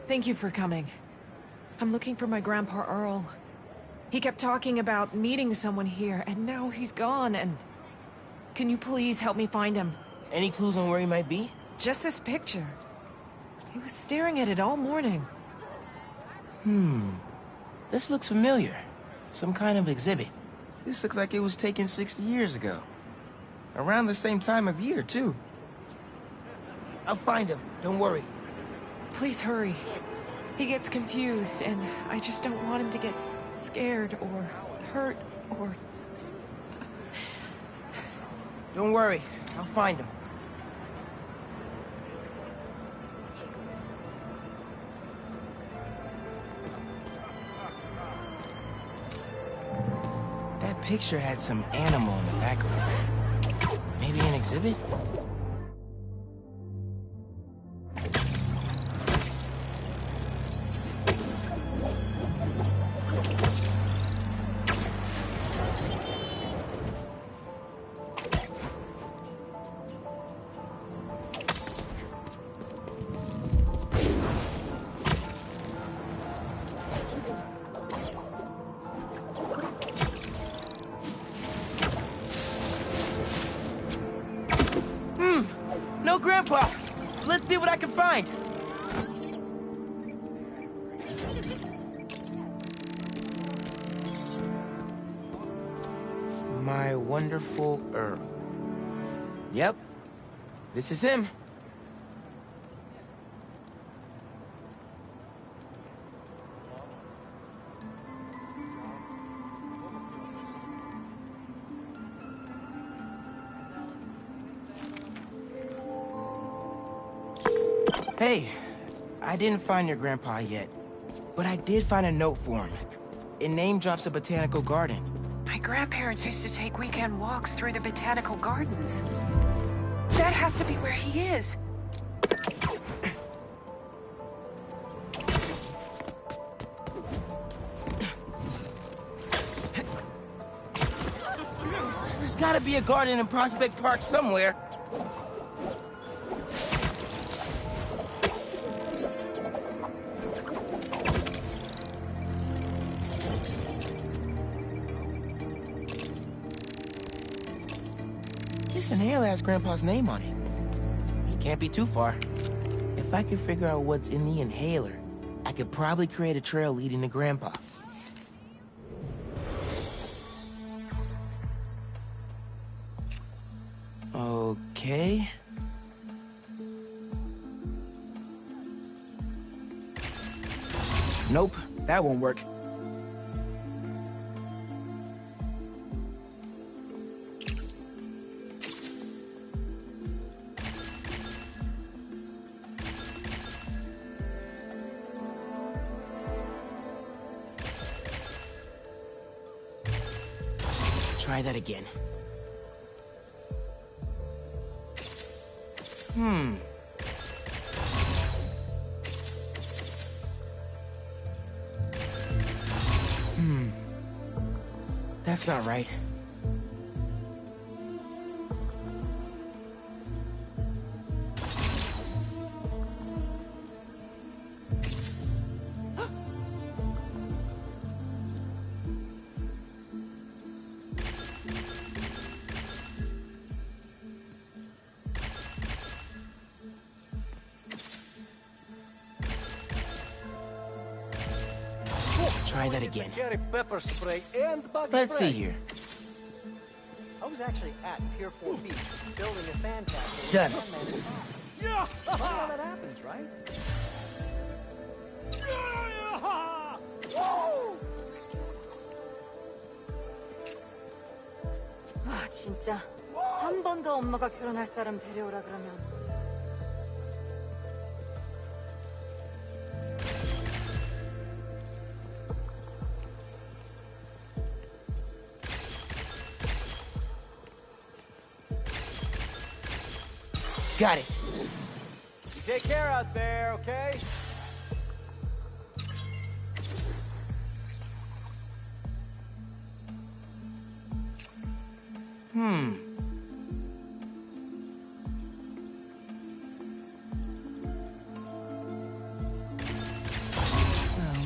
Thank you for coming. I'm looking for my Grandpa Earl. He kept talking about meeting someone here, and now he's gone, and... Can you please help me find him? Any clues on where he might be? Just this picture. He was staring at it all morning. This looks familiar. Some kind of exhibit. This looks like it was taken 60 years ago. Around the same time of year, too. I'll find him, don't worry. Please hurry. He gets confused, and I just don't want him to get scared or hurt or... Don't worry, I'll find him. That picture had some animal in the background. Maybe an exhibit? No, Grandpa! Let's see what I can find! My wonderful Earl. Yep, this is him. Hey, I didn't find your grandpa yet, but I did find a note for him. It name drops a botanical garden. My grandparents used to take weekend walks through the botanical gardens. That has to be where he is. There's gotta be a garden in Prospect Park somewhere. This inhaler has Grandpa's name on it. He can't be too far. If I could figure out what's in the inhaler, I could probably create a trail leading to Grandpa. Okay. Nope, that won't work. Try that again. That's not right. Try that again. Pepper spray and bug Let's spray. see here. I was actually at Pier 4 Beach, building a sandcastle. Done. Yeah! That's how that happens, right? 아, 진짜. 한 번 더 엄마가 결혼할 사람 데려오라 그러면. Got it. You take care out there, okay?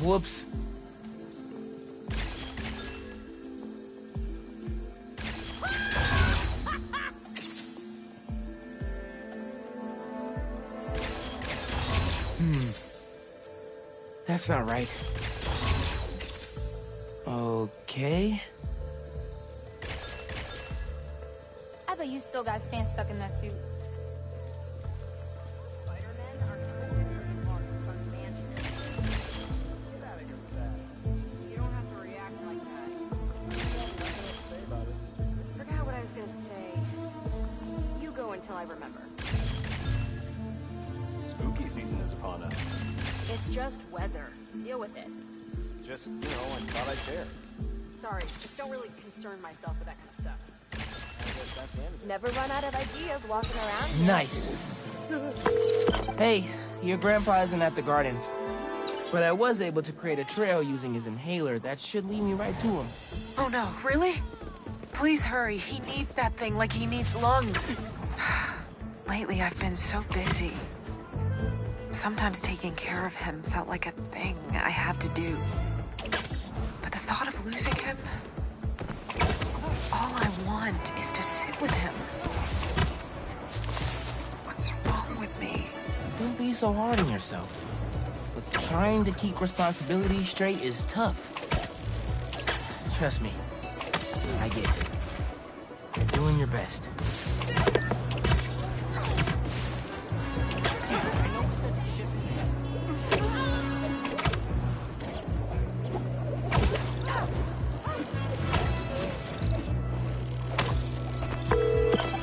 Whoops. That's not right. Okay. I bet you still got Stan stuck in that suit. Spider-Man are terrific on some mansion. Get out of here with that. You don't have to react like that. Nothing to say about it. Forgot what I was gonna say. You go until I remember. Spooky season is upon us. It's just weather. Deal with it. Just, I thought I'd share. Sorry, just don't really concern myself with that kind of stuff. I guess that's the end of it. Never run out of ideas walking around here. Nice. Hey, your grandpa isn't at the gardens. But I was able to create a trail using his inhaler that should lead me right to him. Oh no, really? Please hurry. He needs that thing like he needs lungs. Lately, I've been so busy. Sometimes taking care of him felt like a thing I had to do. But the thought of losing him... All I want is to sit with him. What's wrong with me? Don't be so hard on yourself. But trying to keep responsibilities straight is tough. Trust me, I get it. You're doing your best.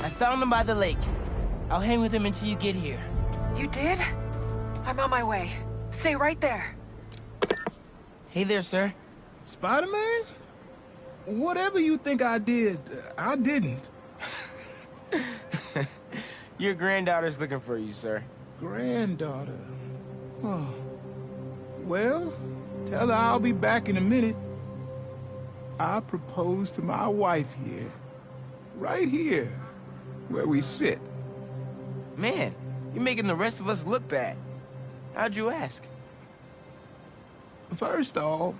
I found him by the lake. I'll hang with him until you get here. You did? I'm on my way. Stay right there. Hey there, sir. Spider-Man? Whatever you think I did, I didn't. Your granddaughter's looking for you, sir. Granddaughter. Oh. Well, tell her I'll be back in a minute. I proposed to my wife here. Right here, where we sit. Man, you're making the rest of us look bad. How'd you ask? First off,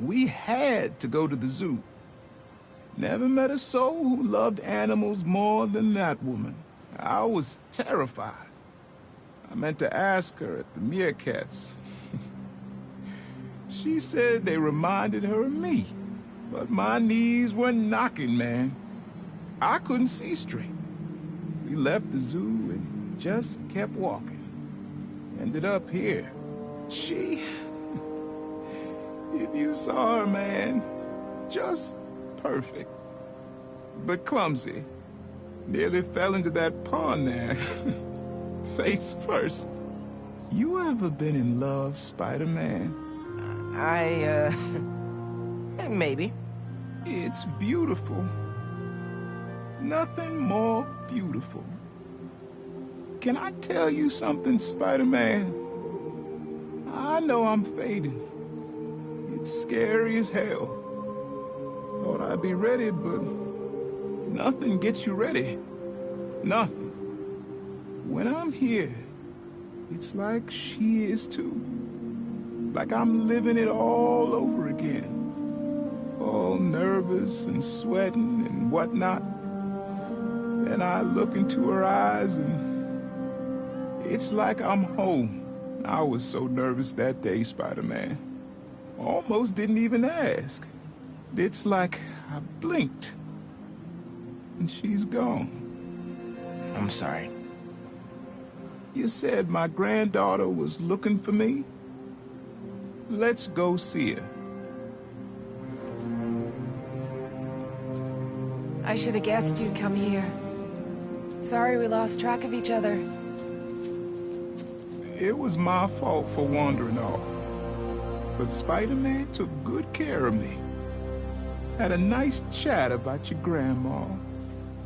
we had to go to the zoo. Never met a soul who loved animals more than that woman. I was terrified. I meant to ask her at the meerkats. She said they reminded her of me, but my knees were knocking, man. I couldn't see straight. We left the zoo and just kept walking. Ended up here. She... If you saw her, man, just perfect. But clumsy. Nearly fell into that pond there. Face first. You ever been in love, Spider-Man? Maybe. It's beautiful. Nothing more beautiful. Can I tell you something, Spider-Man? I know I'm fading. It's scary as hell. Thought I'd be ready, but nothing gets you ready. Nothing. When I'm here, it's like she is too. Like I'm living it all over again. All nervous and sweating and whatnot. And I look into her eyes and it's like I'm home. I was so nervous that day, Spider-Man. Almost didn't even ask. It's like I blinked and she's gone. I'm sorry. You said my granddaughter was looking for me? Let's go see her. I should have guessed you'd come here. Sorry we lost track of each other. It was my fault for wandering off. But Spider-Man took good care of me. Had a nice chat about your grandma.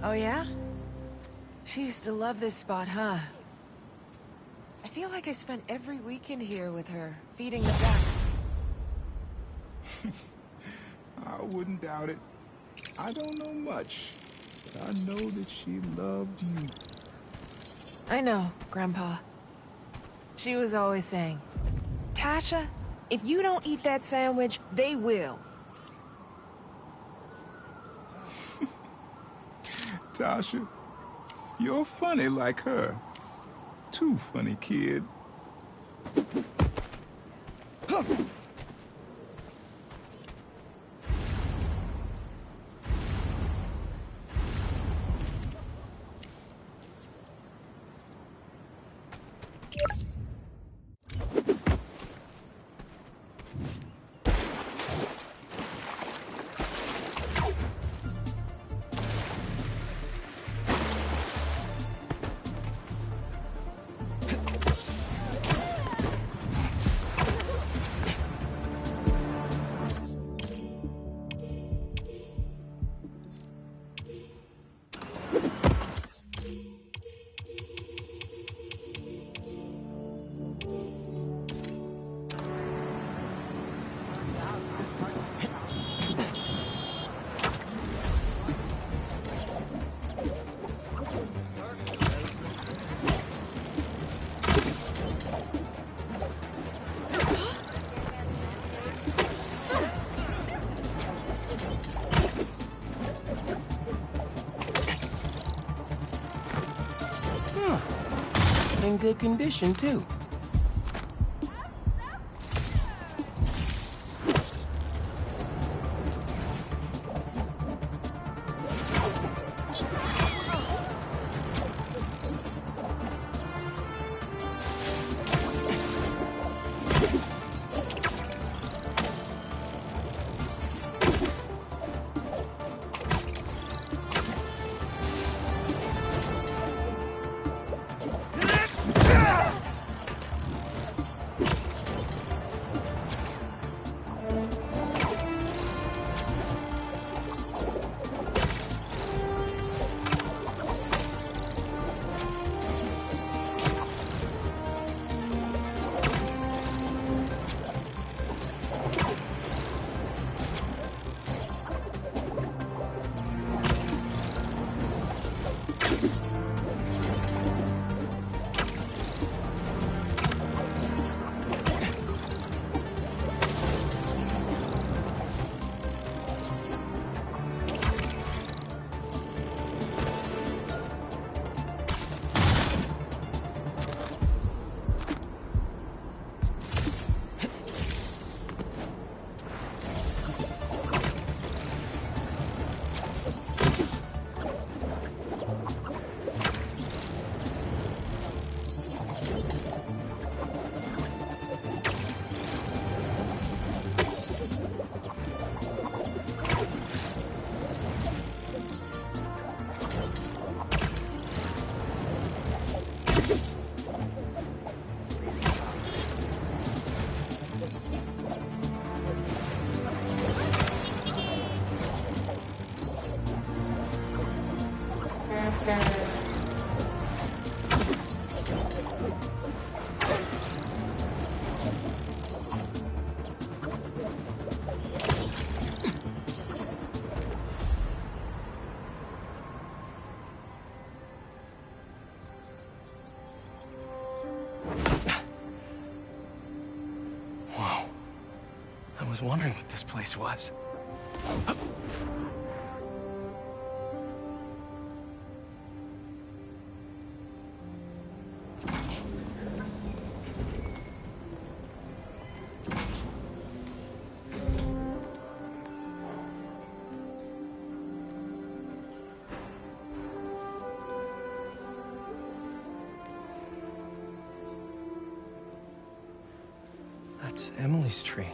Oh yeah? She used to love this spot, huh? I feel like I spent every weekend here with her, feeding the duck. I wouldn't doubt it. I don't know much, but I know that she loved you. I know, Grandpa. She was always saying, Tasha, If you don't eat that sandwich, they will. Tasha, you're funny like her. Too funny, kid. In good condition, too. I was wondering what this place was. That's Emily's tree.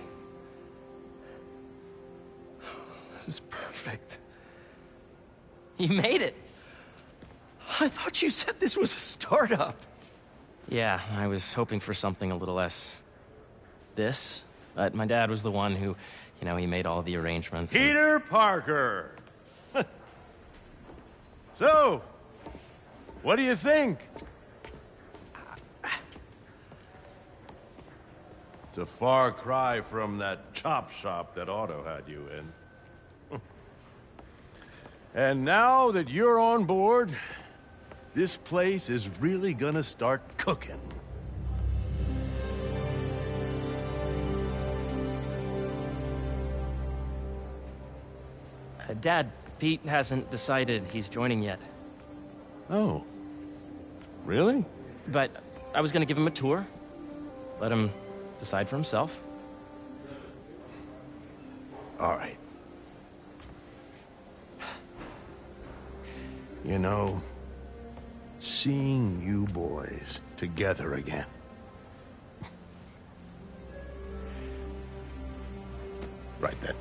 This is perfect. You made it. I thought you said this was a startup. Yeah, I was hoping for something a little less this, but my dad was the one who, he made all the arrangements. Peter Parker! So, what do you think? It's a far cry from that chop shop that Otto had you in. And now that you're on board, this place is really gonna start cooking. Dad, Pete hasn't decided he's joining yet. Oh. Really? But I was gonna give him a tour. Let him decide for himself. All right. You know, seeing you boys together again. Right then.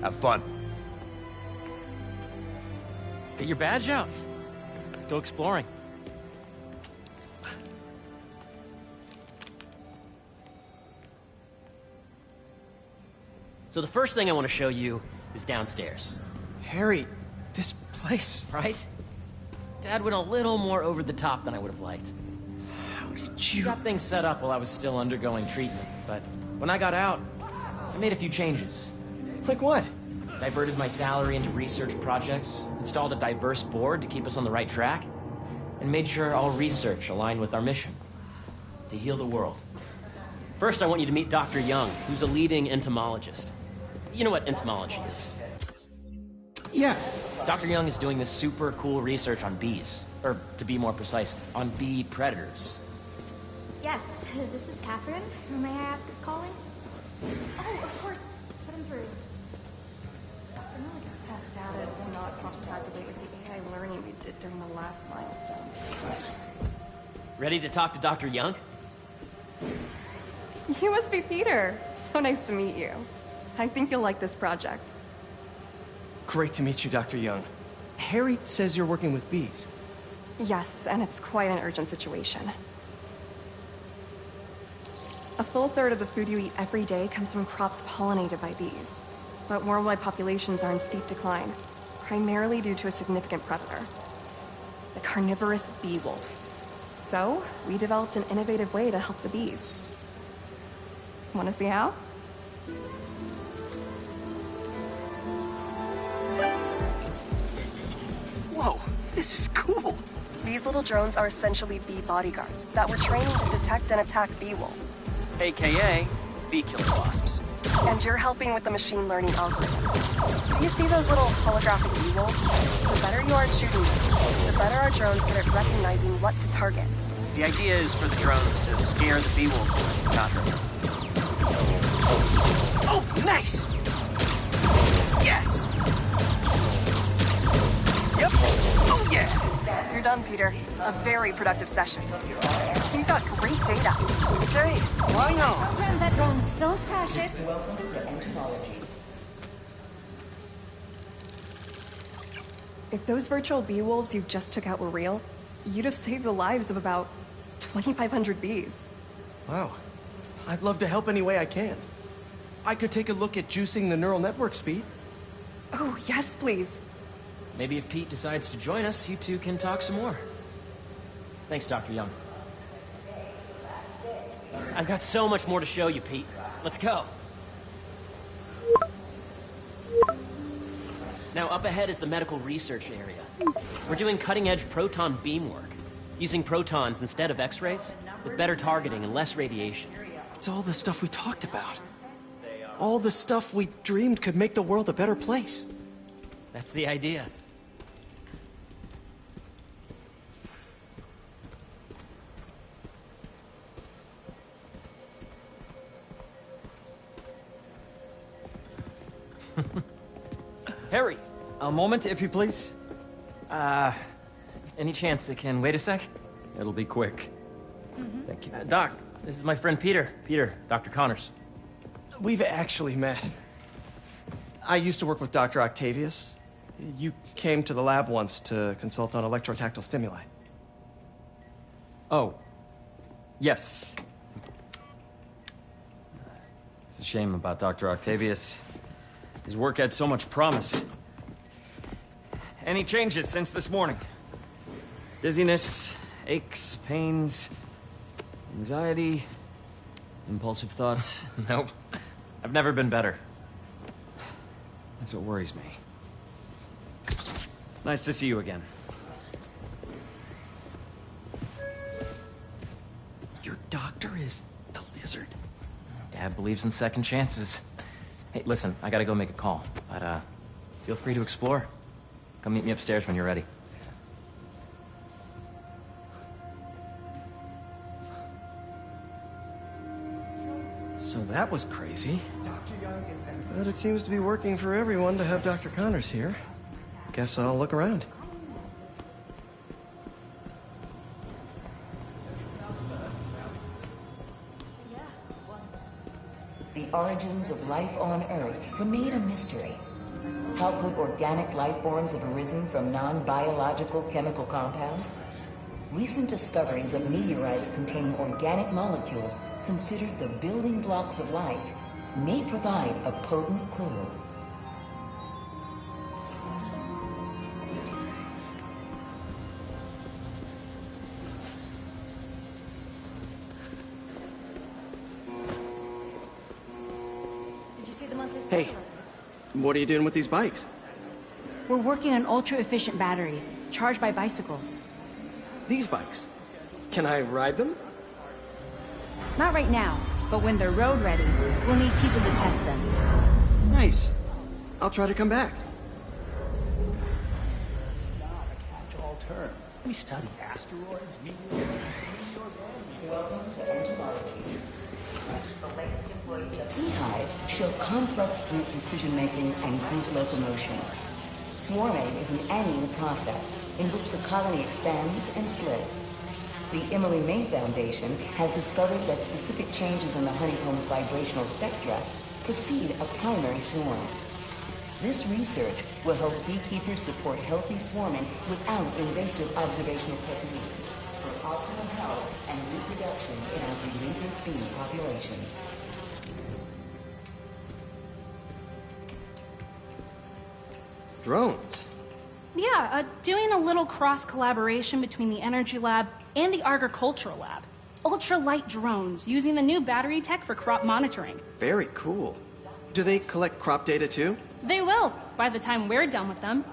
Have fun. Get your badge out. Let's go exploring. So the first thing I want to show you is downstairs. Harry, this place. Right? Dad went a little more over the top than I would have liked. How did He you... got things set up while I was still undergoing treatment, but when I got out, I made a few changes. Like what? Diverted my salary into research projects, installed a diverse board to keep us on the right track, and made sure all research aligned with our mission, to heal the world. First, I want you to meet Dr. Young, who's a leading entomologist. You know what entomology is? Yeah. Dr. Young is doing this super cool research on bees, or to be more precise, on bee predators. Yes, this is Catherine. Who may I ask is calling? Oh, of course. Put him through. Dr. Milligan. That data does not cross-tabulate with the AI learning we did during the last milestone. Ready to talk to Dr. Young? You must be Peter. So nice to meet you. I think you'll like this project. Great to meet you, Dr. Young. Harry says you're working with bees. Yes, and it's quite an urgent situation. A full third of the food you eat every day comes from crops pollinated by bees. But worldwide populations are in steep decline, primarily due to a significant predator, the carnivorous bee wolf. So, we developed an innovative way to help the bees. Want to see how? Whoa, this is cool. These little drones are essentially bee bodyguards that were trained to detect and attack bee wolves. AKA bee killer wasps. And you're helping with the machine learning algorithm. Do you see those little holographic bee wolves? The better you are at shooting them, the better our drones get at recognizing what to target. The idea is for the drones to scare the bee wolf. Got her. Oh, nice! Yes! Yep. Oh, yeah! You're done, Peter. A very productive session. You've got great data. Okay, why not? Program that drone. Don't crash it. If those virtual bee wolves you just took out were real, you'd have saved the lives of about 2,500 bees. Wow. I'd love to help any way I can. I could take a look at juicing the neural network speed. Oh, yes, please. Maybe if Pete decides to join us, you two can talk some more. Thanks, Dr. Young. I've got so much more to show you, Pete. Let's go. Now, up ahead is the medical research area. We're doing cutting-edge proton beam work, using protons instead of X-rays, with better targeting and less radiation. It's all the stuff we talked about. All the stuff we dreamed could make the world a better place. That's the idea. Harry, a moment, if you please. Any chance it can wait a sec? It'll be quick. Thank you. Doc, this is my friend Peter. Peter, Dr. Connors. We've actually met. I used to work with Dr. Octavius. You came to the lab once to consult on electrotactile stimuli. Oh. Yes. It's a shame about Dr. Octavius. His work had so much promise. Any changes since this morning? Dizziness, aches, pains, anxiety, impulsive thoughts? Nope. I've never been better. That's what worries me. Nice to see you again. Your doctor is the lizard. Dad believes in second chances. Hey, listen, I gotta go make a call, but Feel free to explore. Come meet me upstairs when you're ready. So that was crazy. But it seems to be working for everyone to have Dr. Connors here. Guess I'll look around. The origins of life on Earth remain a mystery. How could organic life forms have arisen from non-biological chemical compounds? Recent discoveries of meteorites containing organic molecules considered the building blocks of life may provide a potent clue. Did you see the monthly Hey, schedule? what are you doing with these bikes? We're working on ultra-efficient batteries, charged by bicycles. These bikes? Can I ride them? Not right now, but when they're road ready, we'll need people to test them. Nice. I'll try to come back. Catch-all term. We study asteroids, meteors, Welcome to entomology. Beehives show complex group decision-making and group locomotion. Swarming is an annual process in which the colony expands and splits. The Emily May Foundation has discovered that specific changes in the honeycomb's vibrational spectra precede a primary swarm. This research will help beekeepers support healthy swarming without invasive observational techniques for optimal health and reproduction in our beleaguered bee population. Drones? Yeah, doing a little cross-collaboration between the Energy Lab and the Agricultural Lab. Ultra-light drones using the new battery tech for crop monitoring. Very cool. Do they collect crop data too? They will, by the time we're done with them.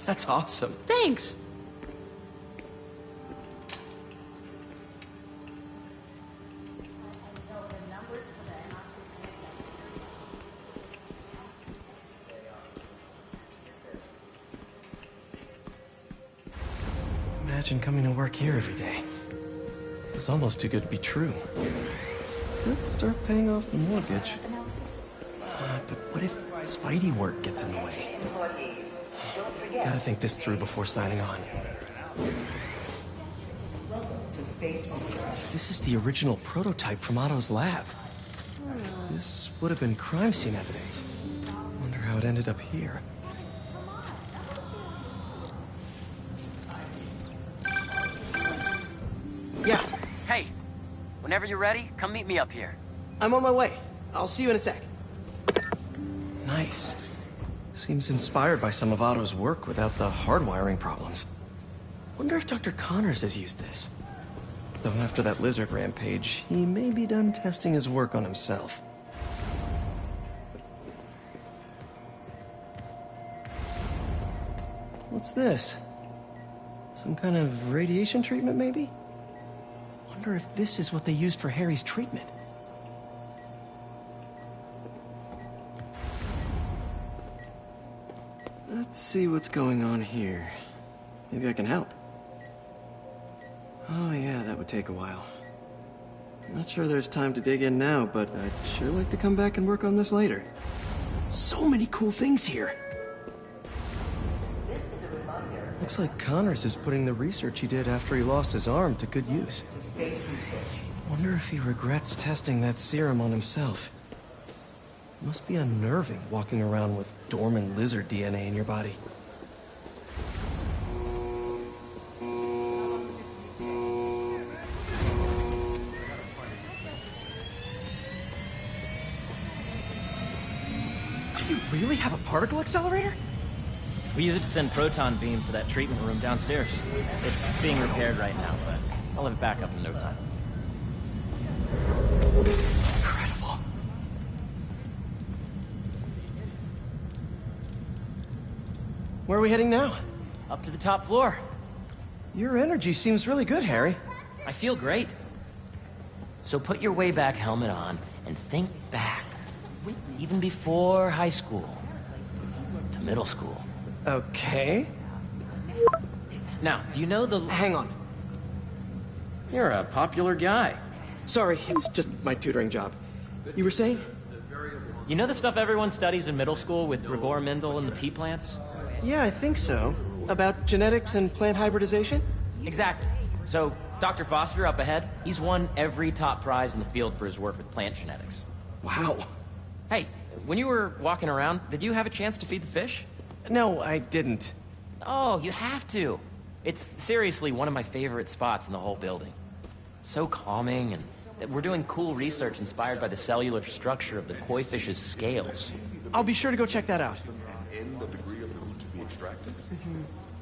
That's awesome. Thanks. Imagine coming to work here every day. It's almost too good to be true. Let's start paying off the mortgage. But what if Spidey work gets in the way? Gotta think this through before signing on. Welcome to Space Research. This is the original prototype from Otto's lab. This would have been crime scene evidence. Wonder how it ended up here. Yeah. Hey, whenever you're ready, come meet me up here. I'm on my way. I'll see you in a sec. Nice. Seems inspired by some of Otto's work without the hardwiring problems. Wonder if Dr. Connors has used this. Though after that lizard rampage, he may be done testing his work on himself. What's this? Some kind of radiation treatment, maybe? Wonder if this is what they used for Harry's treatment. Let's see what's going on here. Maybe I can help. Oh yeah, that would take a while. I'm not sure there's time to dig in now, but I'd sure like to come back and work on this later. So many cool things here. Looks like Connors is putting the research he did after he lost his arm to good use. Space Research. Wonder if he regrets testing that serum on himself. Must be unnerving walking around with dormant lizard DNA in your body. Do you really have a particle accelerator? We use it to send proton beams to that treatment room downstairs. It's being repaired right now, but I'll have it back up in no time. Incredible. Where are we heading now? Up to the top floor. Your energy seems really good, Harry. I feel great. So put your way back helmet on and think back, even before high school, to middle school. Okay. Now, do you know the... Hang on. You're a popular guy. Sorry, it's just my tutoring job. You were saying? You know the stuff everyone studies in middle school with Gregor Mendel and the pea plants? Yeah, I think so. About genetics and plant hybridization? Exactly. So, Dr. Foster up ahead, he's won every top prize in the field for his work with plant genetics. Wow. Hey, when you were walking around, did you have a chance to feed the fish? No, I didn't. Oh, you have to. It's seriously one of my favorite spots in the whole building. So calming, and we're doing cool research inspired by the cellular structure of the koi fish's scales. I'll be sure to go check that out. In the degree of the root to be extracted.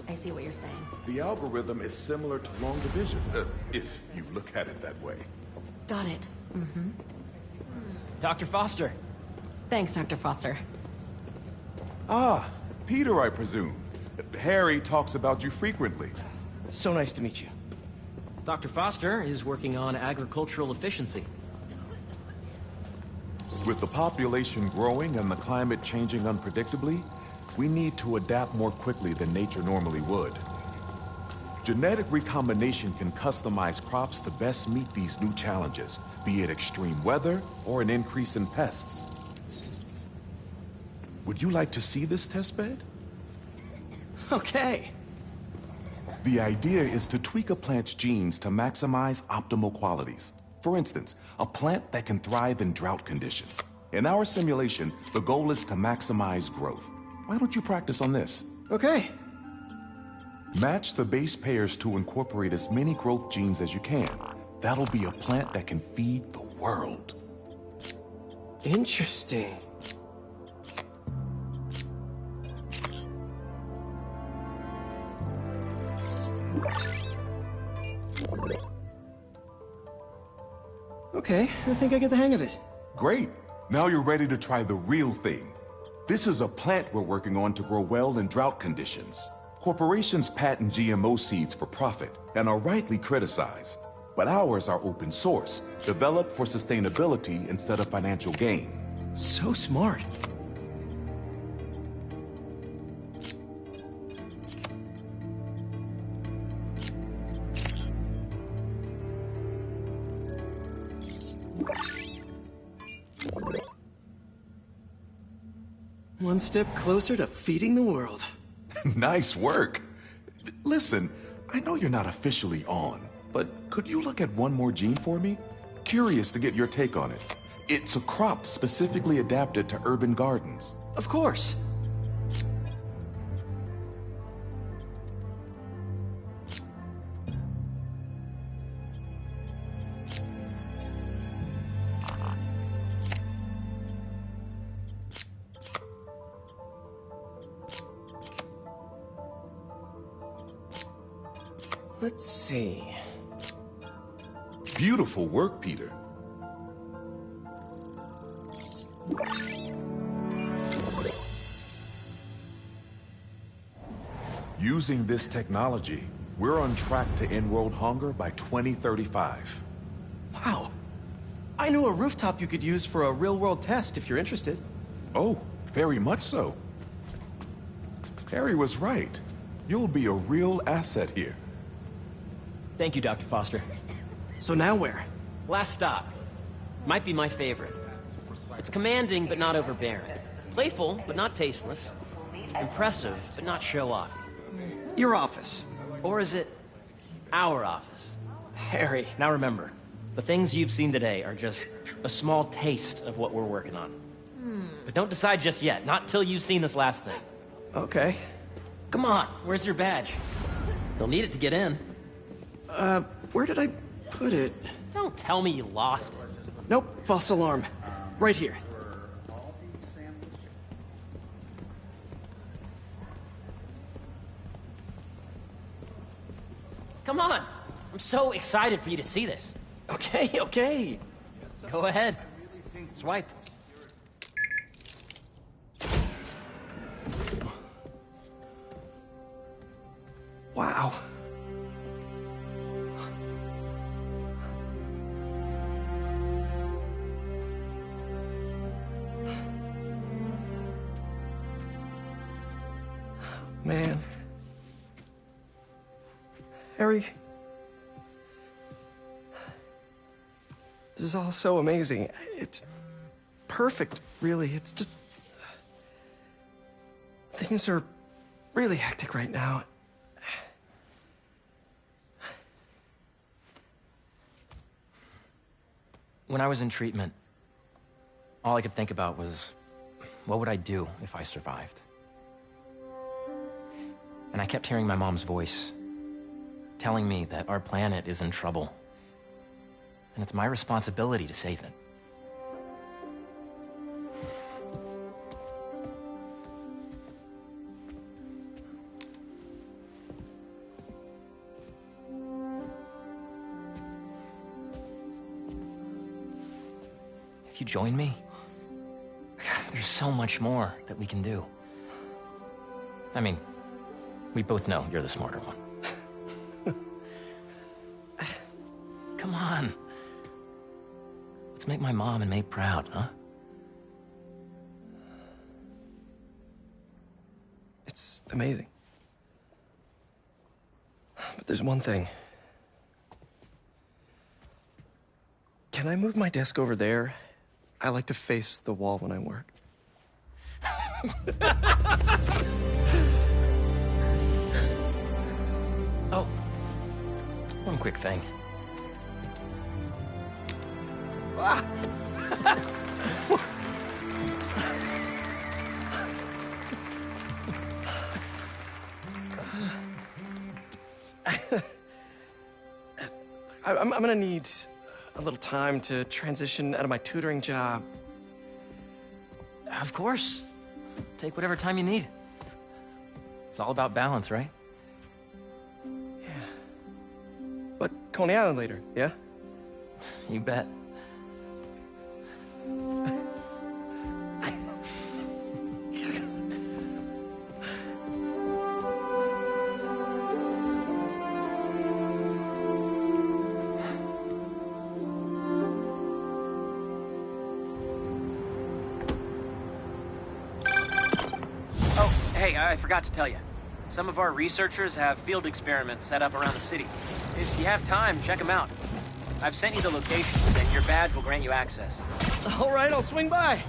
I see what you're saying. The algorithm is similar to long division, if you look at it that way. Got it. Mm-hmm. Dr. Foster. Thanks, Dr. Foster. Ah, Peter, I presume. Harry talks about you frequently. So nice to meet you. Dr. Foster is working on agricultural efficiency. With the population growing and the climate changing unpredictably, we need to adapt more quickly than nature normally would. Genetic recombination can customize crops to best meet these new challenges, be it extreme weather or an increase in pests. Would you like to see this testbed? Okay. The idea is to tweak a plant's genes to maximize optimal qualities. For instance, a plant that can thrive in drought conditions. In our simulation, the goal is to maximize growth. Why don't you practice on this? Okay. Match the base pairs to incorporate as many growth genes as you can. That'll be a plant that can feed the world. Interesting. Okay, I think I get the hang of it. Great. Now you're ready to try the real thing. This is a plant we're working on to grow well in drought conditions. Corporations patent GMO seeds for profit and are rightly criticized. But ours are open source, developed for sustainability instead of financial gain. So smart. One step closer to feeding the world. Nice work. Listen, I know you're not officially on, but could you look at one more gene for me? Curious to get your take on it. It's a crop specifically adapted to urban gardens. Of course. Let's see. Beautiful work, Peter. Using this technology, we're on track to end world hunger by 2035. Wow. I know a rooftop you could use for a real-world test if you're interested. Oh, very much so. Harry was right. You'll be a real asset here. Thank you, Dr. Foster. So now where? Last stop. Might be my favorite. It's commanding, but not overbearing. Playful, but not tasteless. Impressive, but not show-off. Your office. Or is it our office? Harry. Now remember, the things you've seen today are just a small taste of what we're working on. But don't decide just yet, not till you've seen this last thing. Okay. Come on, where's your badge? You'll need it to get in. Where did I put it? Don't tell me you lost it. Nope, false alarm. Right here. Come on! I'm so excited for you to see this. Okay, okay. Go ahead. Swipe. Wow. Man. Harry. This is all so amazing. It's perfect, really. It's just... Things are really hectic right now. When I was in treatment, all I could think about was, what would I do if I survived? And I kept hearing my mom's voice, telling me that our planet is in trouble, and it's my responsibility to save it. If you join me, there's so much more that we can do. I mean, we both know you're the smarter one. Come on. Let's make my mom and May proud, huh? It's amazing. But there's one thing. Can I move my desk over there? I like to face the wall when I work. Oh, one quick thing. Ah! I'm gonna need a little time to transition out of my tutoring job. Of course. Take whatever time you need. It's all about balance, right? Yeah. But Coney Island later, yeah? You bet. Hey, I forgot to tell you. Some of our researchers have field experiments set up around the city. If you have time, check them out. I've sent you the locations, and your badge will grant you access. All right, I'll swing by.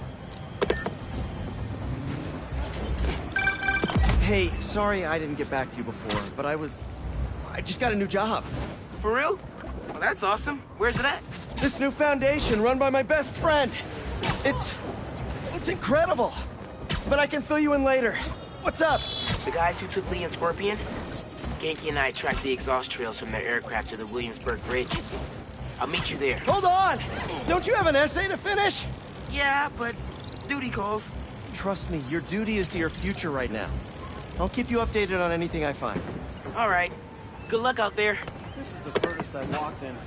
Hey, sorry I didn't get back to you before, but I just got a new job. For real? Well, that's awesome. Where's it at? This new foundation run by my best friend. It's incredible. But I can fill you in later. What's up? The guys who took Lee and Scorpion? Genki and I tracked the exhaust trails from their aircraft to the Williamsburg Bridge. I'll meet you there. Hold on! Don't you have an essay to finish? Yeah, but duty calls. Trust me, your duty is to your future right now. I'll keep you updated on anything I find. All right. Good luck out there. This is the furthest I've walked in